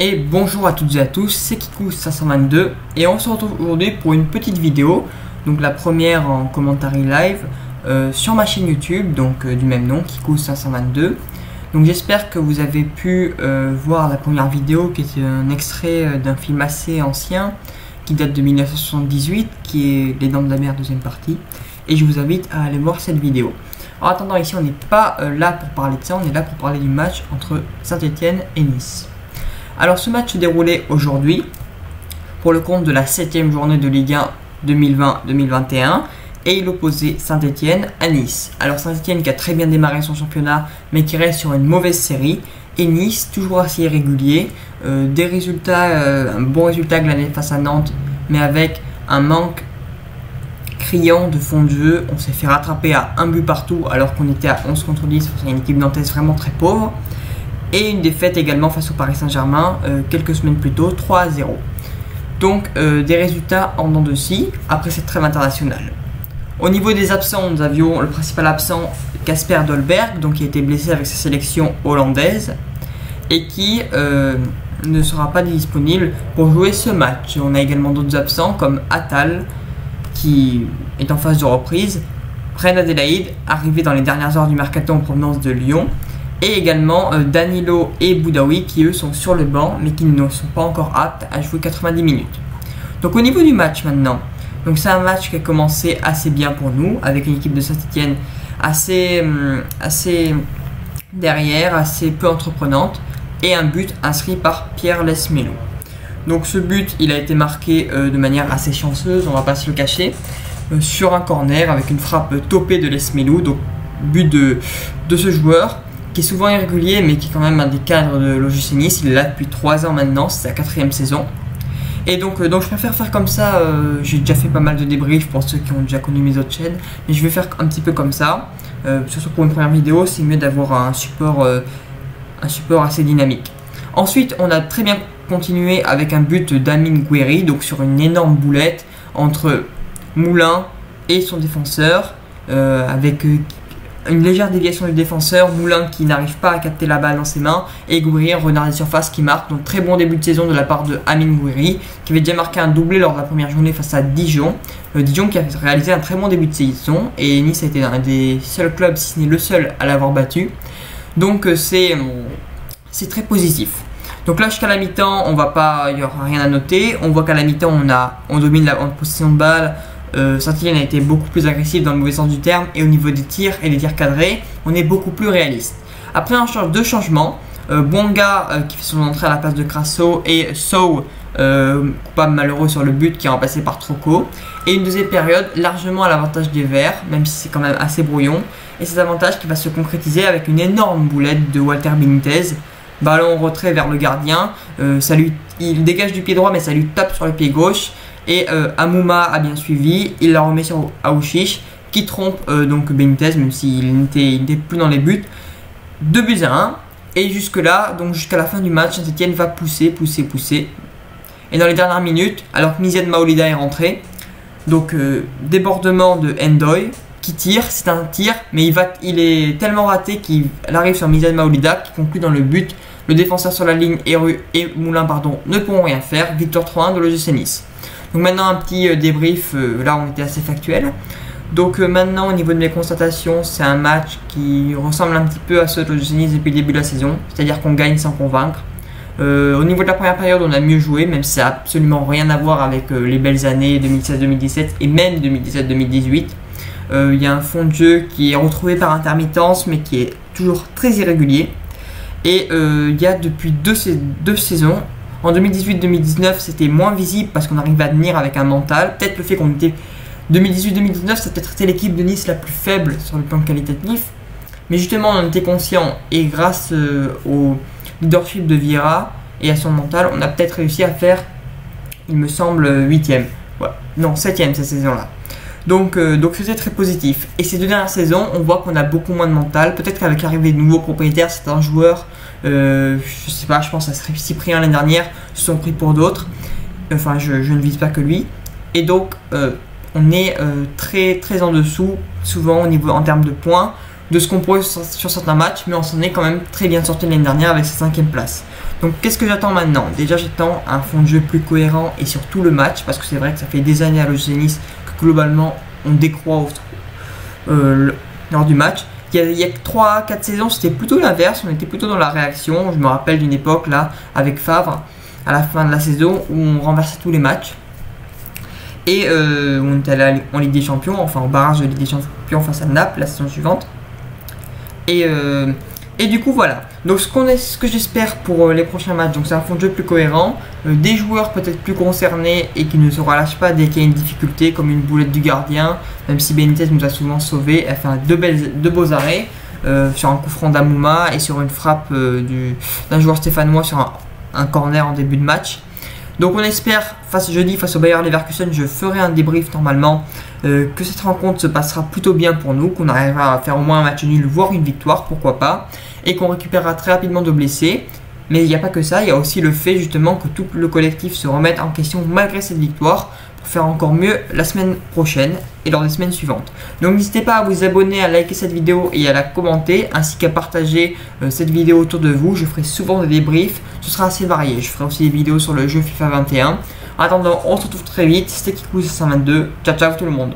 Et bonjour à toutes et à tous, c'est Kikou522 et on se retrouve aujourd'hui pour une petite vidéo, donc la première en commentaire live sur ma chaîne YouTube, donc du même nom, Kikou522. Donc j'espère que vous avez pu voir la première vidéo qui est un extrait d'un film assez ancien qui date de 1978, qui est Les Dents de la Mer deuxième partie, et je vous invite à aller voir cette vidéo. En attendant, ici on n'est pas là pour parler de ça, on est là pour parler du match entre Saint-Etienne et Nice. Alors ce match se déroulait aujourd'hui pour le compte de la 7e journée de Ligue 1 2020-2021 et il opposait Saint-Etienne à Nice. Alors Saint-Etienne qui a très bien démarré son championnat mais qui reste sur une mauvaise série, et Nice toujours assez irrégulier, des résultats, un bon résultat glané face à Nantes mais avec un manque criant de fond de jeu. On s'est fait rattraper à un but partout alors qu'on était à 11 contre 10 face à une équipe nantaise vraiment très pauvre. Et une défaite également face au Paris Saint-Germain quelques semaines plus tôt, 3-0. Donc des résultats en dents de scie après cette trêve internationale. Au niveau des absents, nous avions le principal absent, Kasper Dolberg, donc qui a été blessé avec sa sélection hollandaise et qui ne sera pas disponible pour jouer ce match. On a également d'autres absents comme Attal qui est en phase de reprise, Reine Adélaïde arrivé dans les dernières heures du mercato en provenance de Lyon, et également Danilo et Boudaoui qui eux sont sur le banc mais qui ne sont pas encore aptes à jouer 90 minutes. Donc au niveau du match maintenant, donc c'est un match qui a commencé assez bien pour nous avec une équipe de Saint-Etienne assez derrière, assez peu entreprenante, et un but inscrit par Pierre Lesmelou. Donc ce but il a été marqué de manière assez chanceuse, on va pas se le cacher, sur un corner avec une frappe topée de Lesmelou, donc but de ce joueur qui est souvent irrégulier mais qui est quand même un des cadres de l'OGC Nice. Il est là depuis 3 ans maintenant, c'est sa 4e saison. Et donc je préfère faire comme ça, j'ai déjà fait pas mal de débriefs pour ceux qui ont déjà connu mes autres chaînes, mais je vais faire un petit peu comme ça, surtout pour une première vidéo, c'est mieux d'avoir un support assez dynamique. Ensuite on a très bien continué avec un but d'Amine Gouiri, donc sur une énorme boulette entre Moulin et son défenseur, avec une légère déviation du défenseur, Moulin qui n'arrive pas à capter la balle dans ses mains, et Gouiri, un renard des surfaces qui marque. Donc très bon début de saison de la part de Amine Gouiri, qui avait déjà marqué un doublé lors de la première journée face à Dijon. Dijon qui a réalisé un très bon début de saison, et Nice a été un des seuls clubs, si ce n'est le seul, à l'avoir battu. Donc c'est très positif. Donc là jusqu'à la mi-temps, il n'y aura rien à noter. On voit qu'à la mi-temps, on domine la possession de balle. Saint-Etienne a été beaucoup plus agressif dans le mauvais sens du terme, et au niveau des tirs et des tirs cadrés, on est beaucoup plus réaliste. Après un deux changements, Bonga qui fait son entrée à la place de Crasso, et Sow, coupable malheureux sur le but, qui est remplacé par Troco, et une deuxième période largement à l'avantage des Verts, même si c'est quand même assez brouillon, et cet avantage qui va se concrétiser avec une énorme boulette de Walter Benitez. Ballon en retrait vers le gardien, il dégage du pied droit mais ça lui tape sur le pied gauche, et Amouma a bien suivi, il la remet sur Aouchiche qui trompe donc Benitez même s'il n'était plus dans les buts. 2-1, et jusque là, donc jusqu'à la fin du match, Saint-Etienne va pousser, et dans les dernières minutes, alors que Mizan Maolida est rentré, donc débordement de Ndoye qui tire, c'est un tir mais il est tellement raté qu'il arrive sur Mizan Maolida qui conclut dans le but. Le défenseur sur la ligne et Moulin ne pourront rien faire. Victoire 3-1 de l'OGC Nice. Donc maintenant un petit débrief, là on était assez factuel. Donc maintenant au niveau de mes constatations, c'est un match qui ressemble un petit peu à ceux de l'OGC Nice depuis le début de la saison, c'est-à-dire qu'on gagne sans convaincre. Au niveau de la première période, on a mieux joué, même si ça n'a absolument rien à voir avec les belles années 2016-2017 et même 2017-2018. Il y a un fond de jeu qui est retrouvé par intermittence mais qui est toujours très irrégulier. Et il y a depuis deux saisons, en 2018-2019 c'était moins visible parce qu'on arrivait à tenir avec un mental. Peut-être le fait qu'on était 2018-2019, ça peut-être été l'équipe de Nice la plus faible sur le plan qualitatif, mais justement on en était conscient, et grâce au leadership de Vieira et à son mental, on a peut-être réussi à faire, il me semble, 8e, ouais, non 7e cette saison là. Donc c'était très positif. Et ces 2 dernières saisons, on voit qu'on a beaucoup moins de mental. Peut-être qu'avec l'arrivée de nouveaux propriétaires, certains joueurs, je sais pas, je pense à Cyprien l'année dernière, se sont pris pour d'autres. Enfin, je ne vise pas que lui. Et donc, on est très en dessous, souvent en termes de points. de ce qu'on pourrait sur certains matchs, mais on s'en est quand même très bien sorti l'année dernière avec sa 5e place. Donc qu'est-ce que j'attends maintenant? Déjà j'attends un fond de jeu plus cohérent et sur tout le match, parce que c'est vrai que ça fait des années à l'OGC Nice que globalement on décroît lors du match. Il y a 3-4 saisons, c'était plutôt l'inverse, on était plutôt dans la réaction. Je me rappelle d'une époque là avec Favre à la fin de la saison où on renversait tous les matchs. Et on était allé en Ligue des Champions, enfin en barrage de Ligue des Champions face à Naples la saison suivante. Et du coup voilà. Donc ce que j'espère pour les prochains matchs, donc c'est un fond de jeu plus cohérent, des joueurs peut-être plus concernés et qui ne se relâchent pas dès qu'il y a une difficulté, comme une boulette du gardien, même si Benitez nous a souvent sauvés. Elle fait deux beaux arrêts sur un coup franc d'Amouma et sur une frappe d'un joueur stéphanois sur un corner en début de match. Donc on espère, jeudi face au Bayer Leverkusen, je ferai un débrief normalement, que cette rencontre se passera plutôt bien pour nous, qu'on arrivera à faire au moins un match nul, voire une victoire, pourquoi pas, et qu'on récupérera très rapidement de blessés. Mais il n'y a pas que ça, il y a aussi le fait justement que tout le collectif se remette en question malgré cette victoire, pour faire encore mieux la semaine prochaine et lors des semaines suivantes. Donc n'hésitez pas à vous abonner, à liker cette vidéo et à la commenter, ainsi qu'à partager cette vidéo autour de vous. Je ferai souvent des débriefs, ce sera assez varié. Je ferai aussi des vidéos sur le jeu FIFA 21. En attendant, on se retrouve très vite. C'était Kikou 122. Ciao ciao tout le monde.